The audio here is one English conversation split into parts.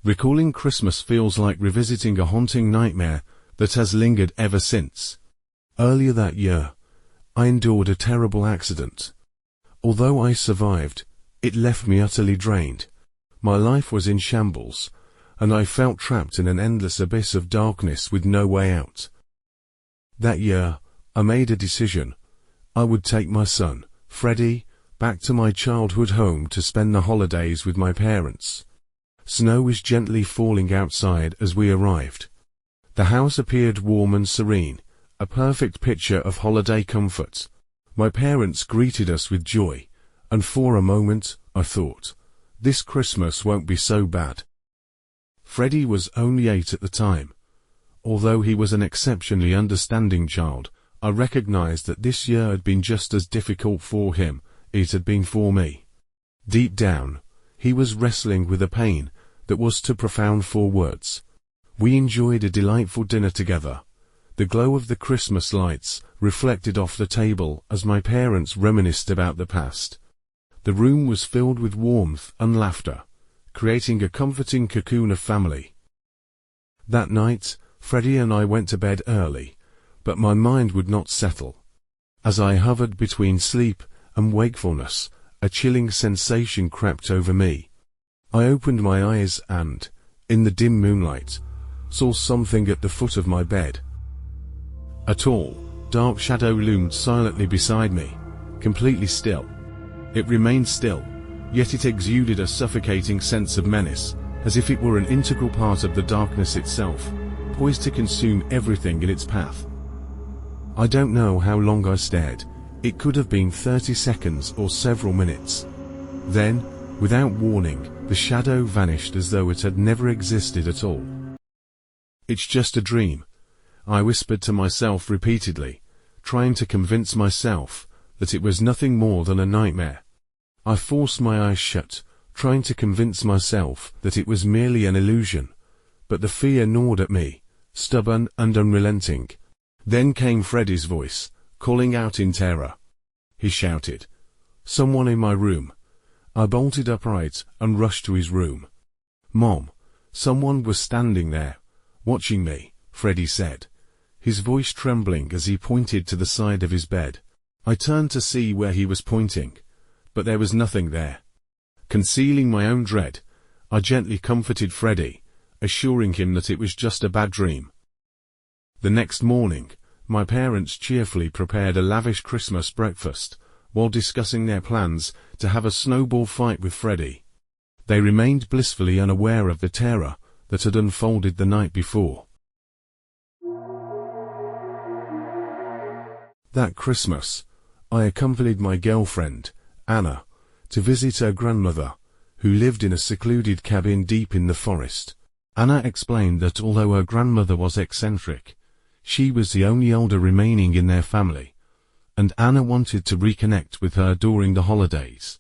Recalling Christmas feels like revisiting a haunting nightmare that has lingered ever since. Earlier that year, I endured a terrible accident. Although I survived, it left me utterly drained. My life was in shambles, and I felt trapped in an endless abyss of darkness with no way out. That year, I made a decision. I would take my son, Freddie, back to my childhood home to spend the holidays with my parents. Snow was gently falling outside as we arrived. The house appeared warm and serene, a perfect picture of holiday comfort. My parents greeted us with joy, and for a moment, I thought, this Christmas won't be so bad. Freddie was only 8 at the time. Although he was an exceptionally understanding child, I recognized that this year had been just as difficult for him as it had been for me. Deep down, he was wrestling with a pain that was too profound for words. We enjoyed a delightful dinner together. The glow of the Christmas lights reflected off the table as my parents reminisced about the past. The room was filled with warmth and laughter, creating a comforting cocoon of family. That night, Freddie and I went to bed early, but my mind would not settle. As I hovered between sleep and wakefulness, a chilling sensation crept over me. I opened my eyes and, in the dim moonlight, saw something at the foot of my bed. A tall, dark shadow loomed silently beside me, completely still. It remained still, yet it exuded a suffocating sense of menace, as if it were an integral part of the darkness itself, poised to consume everything in its path. I don't know how long I stared. It could have been 30 seconds or several minutes. Then, without warning, the shadow vanished as though it had never existed at all. It's just a dream, I whispered to myself repeatedly, trying to convince myself that it was nothing more than a nightmare. I forced my eyes shut, trying to convince myself that it was merely an illusion, but the fear gnawed at me, stubborn and unrelenting. Then came Freddie's voice, calling out in terror. He shouted, "Someone in my room." I bolted upright and rushed to his room. "Mom, someone was standing there, watching me," Freddie said, his voice trembling as he pointed to the side of his bed. I turned to see where he was pointing, but there was nothing there. Concealing my own dread, I gently comforted Freddie, assuring him that it was just a bad dream. The next morning, my parents cheerfully prepared a lavish Christmas breakfast, while discussing their plans to have a snowball fight with Freddie. They remained blissfully unaware of the terror that had unfolded the night before. That Christmas, I accompanied my girlfriend, Anna, to visit her grandmother, who lived in a secluded cabin deep in the forest. Anna explained that although her grandmother was eccentric, she was the only elder remaining in their family, and Anna wanted to reconnect with her during the holidays.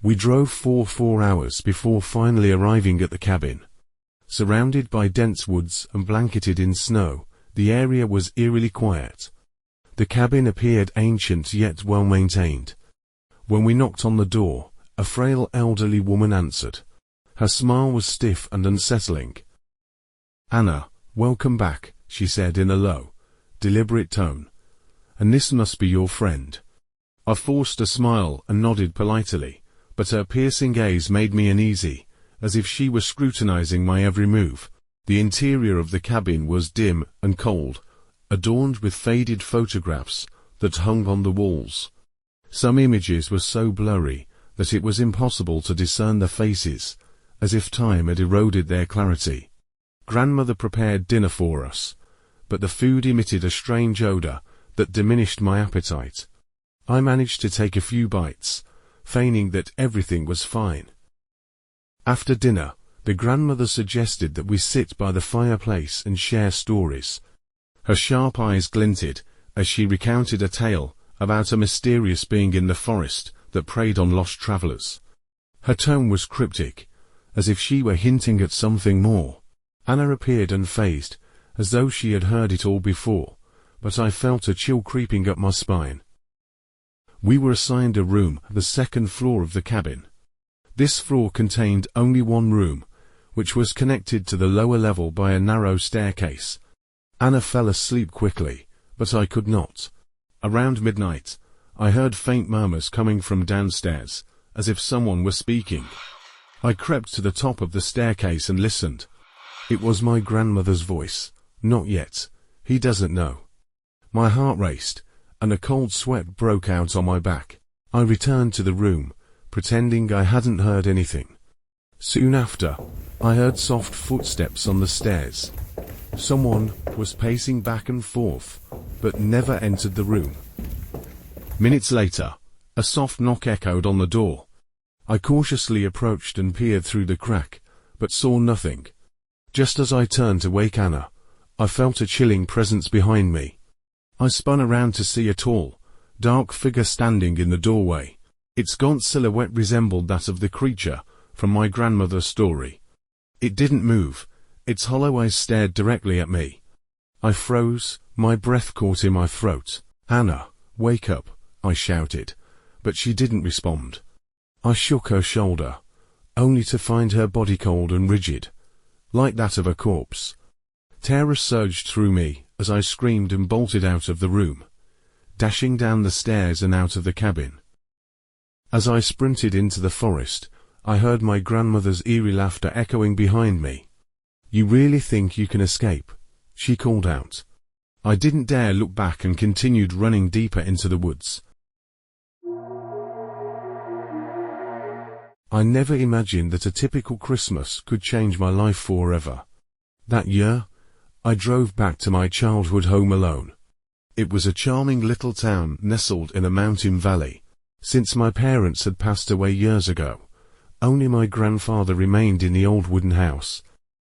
We drove for 4 hours before finally arriving at the cabin. Surrounded by dense woods and blanketed in snow, the area was eerily quiet. The cabin appeared ancient yet well-maintained. When we knocked on the door, a frail elderly woman answered. Her smile was stiff and unsettling. "Anna, welcome back," she said in a low, deliberate tone. "And this must be your friend." I forced a smile and nodded politely, but her piercing gaze made me uneasy, as if she were scrutinizing my every move. The interior of the cabin was dim and cold, adorned with faded photographs that hung on the walls. Some images were so blurry that it was impossible to discern the faces, as if time had eroded their clarity. Grandmother prepared dinner for us, but the food emitted a strange odor that diminished my appetite. I managed to take a few bites, feigning that everything was fine. After dinner, the grandmother suggested that we sit by the fireplace and share stories. Her sharp eyes glinted as she recounted a tale about a mysterious being in the forest that preyed on lost travelers. Her tone was cryptic, as if she were hinting at something more. Anna appeared unfazed, as though she had heard it all before, but I felt a chill creeping up my spine. We were assigned a room on the second floor of the cabin. This floor contained only one room, which was connected to the lower level by a narrow staircase. Anna fell asleep quickly, but I could not. Around midnight, I heard faint murmurs coming from downstairs, as if someone were speaking. I crept to the top of the staircase and listened. It was my grandmother's voice. Not yet. He doesn't know. My heart raced, and a cold sweat broke out on my back. I returned to the room, pretending I hadn't heard anything. Soon after, I heard soft footsteps on the stairs. Someone was pacing back and forth, but never entered the room. Minutes later, a soft knock echoed on the door. I cautiously approached and peered through the crack, but saw nothing. Just as I turned to wake Anna, I felt a chilling presence behind me. I spun around to see a tall, dark figure standing in the doorway. Its gaunt silhouette resembled that of the creature from my grandmother's story. It didn't move. Its hollow eyes stared directly at me. I froze, my breath caught in my throat. "Anna, wake up," I shouted, but she didn't respond. I shook her shoulder, only to find her body cold and rigid, like that of a corpse. Terror surged through me as I screamed and bolted out of the room, dashing down the stairs and out of the cabin. As I sprinted into the forest, I heard my grandmother's eerie laughter echoing behind me. "You really think you can escape?" she called out. I didn't dare look back and continued running deeper into the woods. I never imagined that a typical Christmas could change my life forever. That year, I drove back to my childhood home alone. It was a charming little town nestled in a mountain valley. Since my parents had passed away years ago, only my grandfather remained in the old wooden house.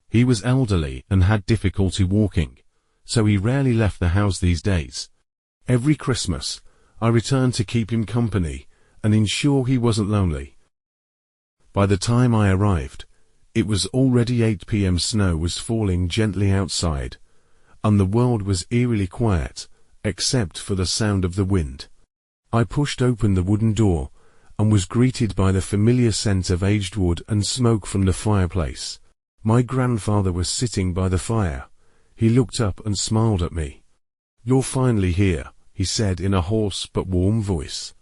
He was elderly and had difficulty walking, so he rarely left the house these days. Every Christmas, I returned to keep him company and ensure he wasn't lonely. By the time I arrived, it was already 8 p.m. Snow was falling gently outside, and the world was eerily quiet, except for the sound of the wind. I pushed open the wooden door, and was greeted by the familiar scent of aged wood and smoke from the fireplace. My grandfather was sitting by the fire. He looked up and smiled at me. "You're finally here," he said in a hoarse but warm voice.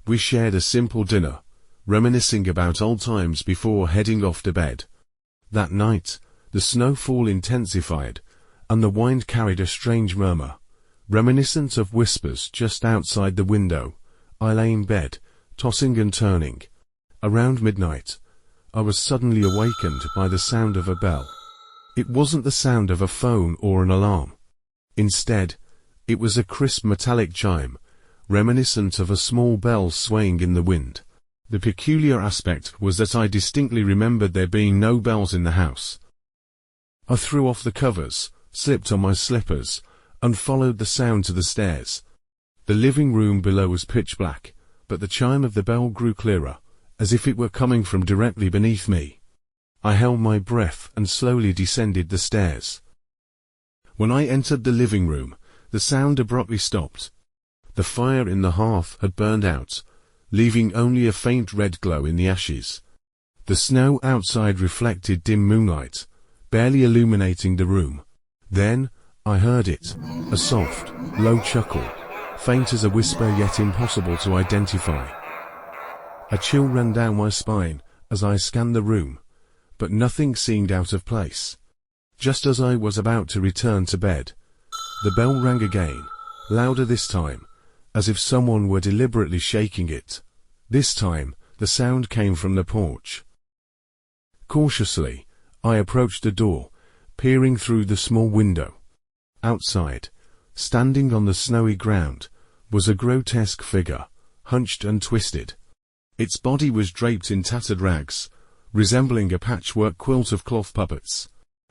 We shared a simple dinner, reminiscing about old times before heading off to bed. That night, the snowfall intensified, and the wind carried a strange murmur, reminiscent of whispers just outside the window. I lay in bed, tossing and turning. Around midnight, I was suddenly awakened by the sound of a bell. It wasn't the sound of a phone or an alarm. Instead, it was a crisp metallic chime, reminiscent of a small bell swaying in the wind. The peculiar aspect was that I distinctly remembered there being no bells in the house. I threw off the covers, slipped on my slippers, and followed the sound to the stairs. The living room below was pitch black, but the chime of the bell grew clearer, as if it were coming from directly beneath me. I held my breath and slowly descended the stairs. When I entered the living room, the sound abruptly stopped. The fire in the hearth had burned out, leaving only a faint red glow in the ashes. The snow outside reflected dim moonlight, barely illuminating the room. Then, I heard it, a soft, low chuckle, faint as a whisper yet impossible to identify. A chill ran down my spine as I scanned the room, but nothing seemed out of place. Just as I was about to return to bed, the bell rang again, louder this time, as if someone were deliberately shaking it. This time, the sound came from the porch. Cautiously, I approached the door, peering through the small window. Outside, standing on the snowy ground, was a grotesque figure, hunched and twisted. Its body was draped in tattered rags, resembling a patchwork quilt of cloth puppets.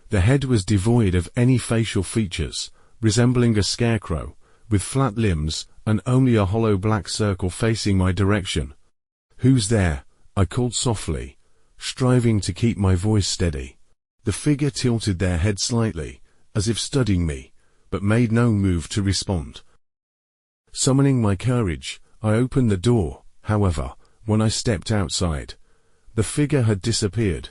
The head was devoid of any facial features, resembling a scarecrow, with flat limbs and only a hollow black circle facing my direction. "Who's there?" I called softly, striving to keep my voice steady. The figure tilted their head slightly, as if studying me, but made no move to respond. Summoning my courage, I opened the door. However, when I stepped outside, the figure had disappeared.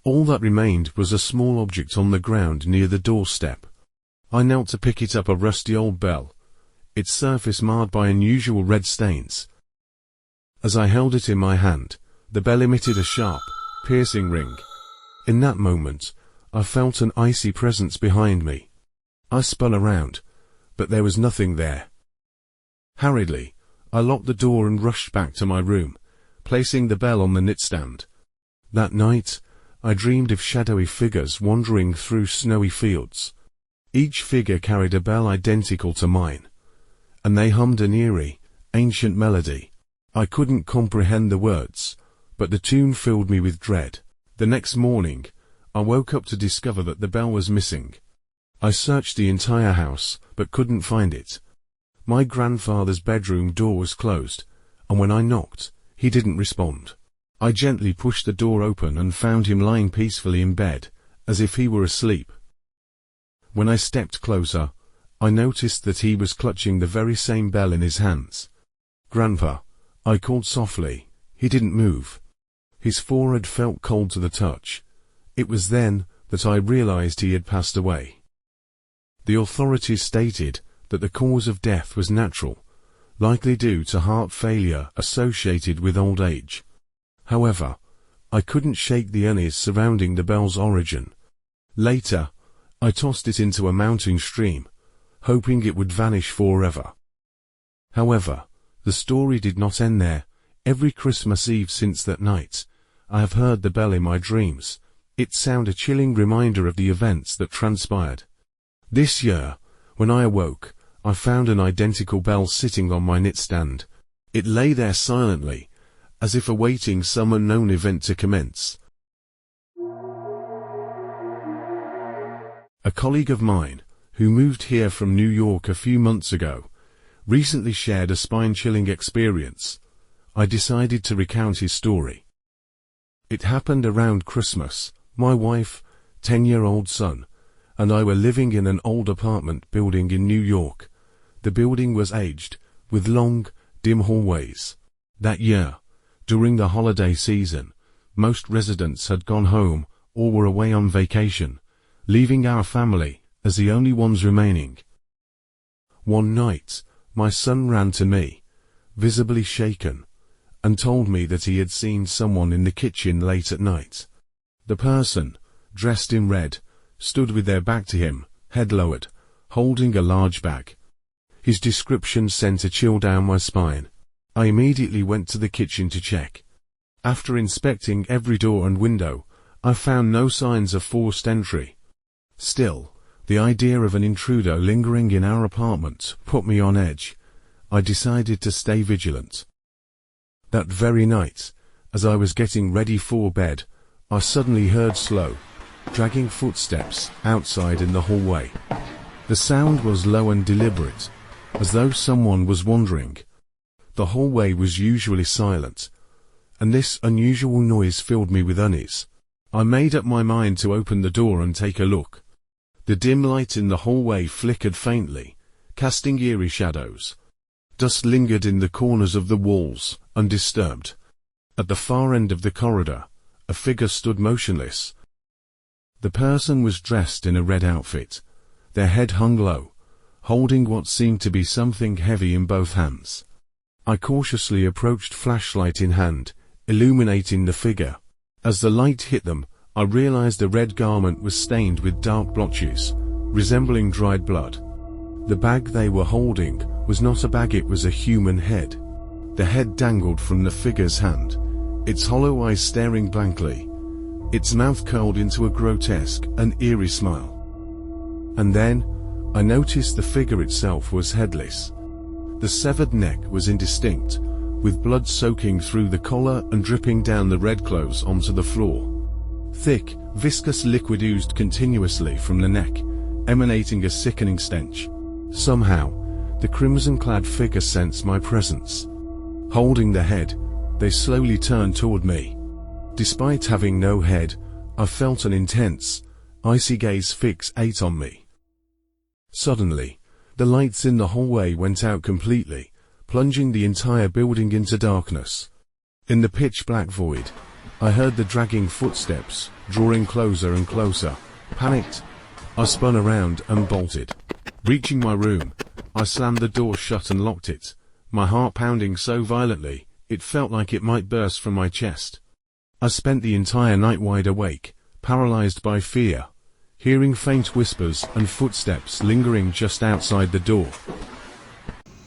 All that remained was a small object on the ground near the doorstep. I knelt to pick it up, a rusty old bell, its surface marred by unusual red stains. As I held it in my hand, the bell emitted a sharp, piercing ring. In that moment, I felt an icy presence behind me. I spun around, but there was nothing there. Hurriedly, I locked the door and rushed back to my room, placing the bell on the nightstand. That night, I dreamed of shadowy figures wandering through snowy fields. Each figure carried a bell identical to mine, and they hummed an eerie, ancient melody. I couldn't comprehend the words, but the tune filled me with dread. The next morning, I woke up to discover that the bell was missing. I searched the entire house, but couldn't find it. My grandfather's bedroom door was closed, and when I knocked, he didn't respond. I gently pushed the door open and found him lying peacefully in bed, as if he were asleep. When I stepped closer, I noticed that he was clutching the very same bell in his hands. "Grandpa," I called softly. He didn't move. His forehead felt cold to the touch. It was then that I realized he had passed away. The authorities stated that the cause of death was natural, likely due to heart failure associated with old age. However, I couldn't shake the unease surrounding the bell's origin. Later, I tossed it into a mountain stream, hoping it would vanish forever. However, the story did not end there. Every Christmas Eve since that night, I have heard the bell in my dreams. It sounded a chilling reminder of the events that transpired. This year, when I awoke, I found an identical bell sitting on my nightstand. It lay there silently, as if awaiting some unknown event to commence. A colleague of mine, who moved here from New York a few months ago, recently shared a spine-chilling experience. I decided to recount his story. It happened around Christmas. My wife, 10-year-old son, and I were living in an old apartment building in New York. The building was aged, with long, dim hallways. That year, during the holiday season, most residents had gone home or were away on vacation, leaving our family as the only ones remaining. One night, my son ran to me, visibly shaken, and told me that he had seen someone in the kitchen late at night. The person, dressed in red, stood with their back to him, head lowered, holding a large bag. His description sent a chill down my spine. I immediately went to the kitchen to check. After inspecting every door and window, I found no signs of forced entry. Still, the idea of an intruder lingering in our apartment put me on edge. I decided to stay vigilant. That very night, as I was getting ready for bed, I suddenly heard slow, dragging footsteps outside in the hallway. The sound was low and deliberate, as though someone was wandering. The hallway was usually silent, and this unusual noise filled me with unease. I made up my mind to open the door and take a look. The dim light in the hallway flickered faintly, casting eerie shadows. Dust lingered in the corners of the walls, undisturbed. At the far end of the corridor, a figure stood motionless. The person was dressed in a red outfit. Their head hung low, holding what seemed to be something heavy in both hands. I cautiously approached, flashlight in hand, illuminating the figure. As the light hit them, I realized the red garment was stained with dark blotches, resembling dried blood. The bag they were holding was not a bag, it was a human head. The head dangled from the figure's hand, its hollow eyes staring blankly, its mouth curled into a grotesque and eerie smile. And then, I noticed the figure itself was headless. The severed neck was indistinct, with blood soaking through the collar and dripping down the red clothes onto the floor. Thick, viscous liquid oozed continuously from the neck, emanating a sickening stench. Somehow, the crimson-clad figure sensed my presence. Holding the head, they slowly turned toward me. Despite having no head, I felt an intense, icy gaze fixate on me. Suddenly, the lights in the hallway went out completely, plunging the entire building into darkness. In the pitch-black void, I heard the dragging footsteps, drawing closer and closer. Panicked, I spun around and bolted. Reaching my room, I slammed the door shut and locked it, my heart pounding so violently, it felt like it might burst from my chest. I spent the entire night wide awake, paralyzed by fear, hearing faint whispers and footsteps lingering just outside the door.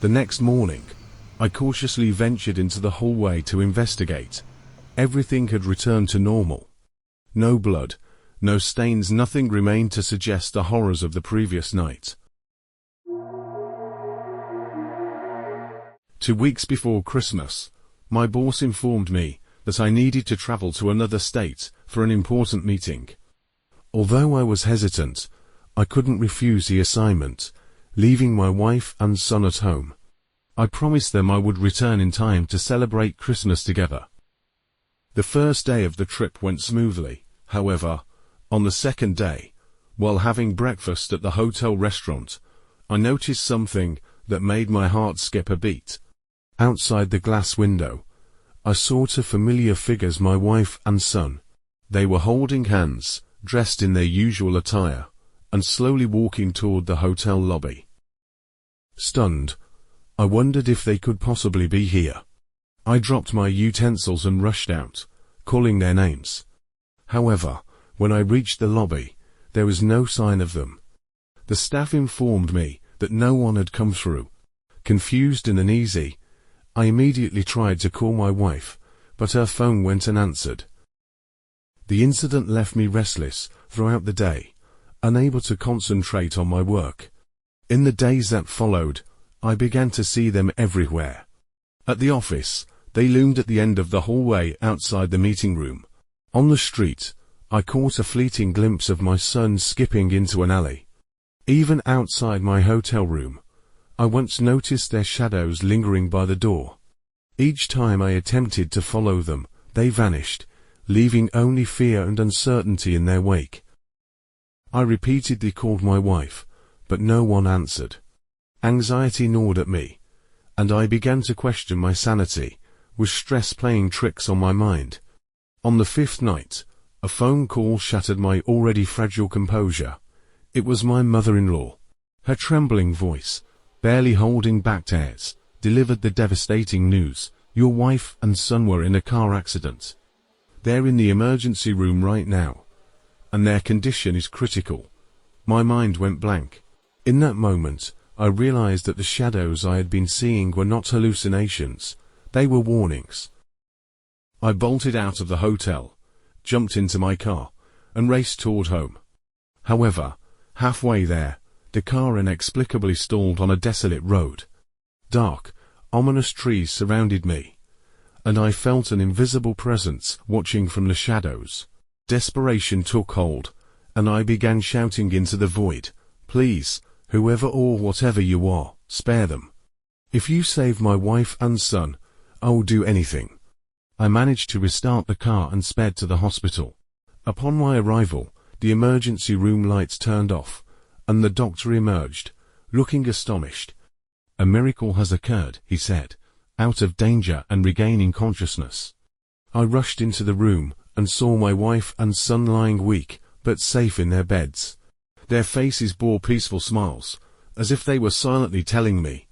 The next morning, I cautiously ventured into the hallway to investigate. Everything had returned to normal. No blood, no stains, nothing remained to suggest the horrors of the previous night. 2 weeks before Christmas, my boss informed me that I needed to travel to another state for an important meeting. Although I was hesitant, I couldn't refuse the assignment, leaving my wife and son at home. I promised them I would return in time to celebrate Christmas together. The first day of the trip went smoothly. However, on the second day, while having breakfast at the hotel restaurant, I noticed something that made my heart skip a beat. Outside the glass window, I saw 2 familiar figures, my wife and son. They were holding hands, dressed in their usual attire, and slowly walking toward the hotel lobby. Stunned, I wondered if they could possibly be here. I dropped my utensils and rushed out, calling their names. However, when I reached the lobby, there was no sign of them. The staff informed me that no one had come through. Confused and uneasy, I immediately tried to call my wife, but her phone went unanswered. The incident left me restless throughout the day, unable to concentrate on my work. In the days that followed, I began to see them everywhere. At the office, they loomed at the end of the hallway outside the meeting room. On the street, I caught a fleeting glimpse of my son skipping into an alley. Even outside my hotel room, I once noticed their shadows lingering by the door. Each time I attempted to follow them, they vanished, leaving only fear and uncertainty in their wake. I repeatedly called my wife, but no one answered. Anxiety gnawed at me, and I began to question my sanity, with stress playing tricks on my mind. On the 5th night, a phone call shattered my already fragile composure. It was my mother-in-law. Her trembling voice, barely holding back tears, delivered the devastating news: your wife and son were in a car accident. They're in the emergency room right now, and their condition is critical. My mind went blank. In that moment, I realized that the shadows I had been seeing were not hallucinations, they were warnings. I bolted out of the hotel, jumped into my car, and raced toward home. However, halfway there, the car inexplicably stalled on a desolate road. Dark, ominous trees surrounded me, and I felt an invisible presence watching from the shadows. Desperation took hold, and I began shouting into the void, "Please, whoever or whatever you are, spare them. If you save my wife and son, I will do anything." I managed to restart the car and sped to the hospital. Upon my arrival, the emergency room lights turned off, and the doctor emerged, looking astonished. "A miracle has occurred," he said, out of danger and regaining consciousness. I rushed into the room and saw my wife and son lying weak, but safe in their beds. Their faces bore peaceful smiles, as if they were silently telling me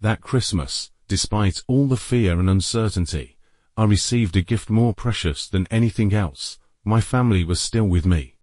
that Christmas, despite all the fear and uncertainty, I received a gift more precious than anything else. My family was still with me.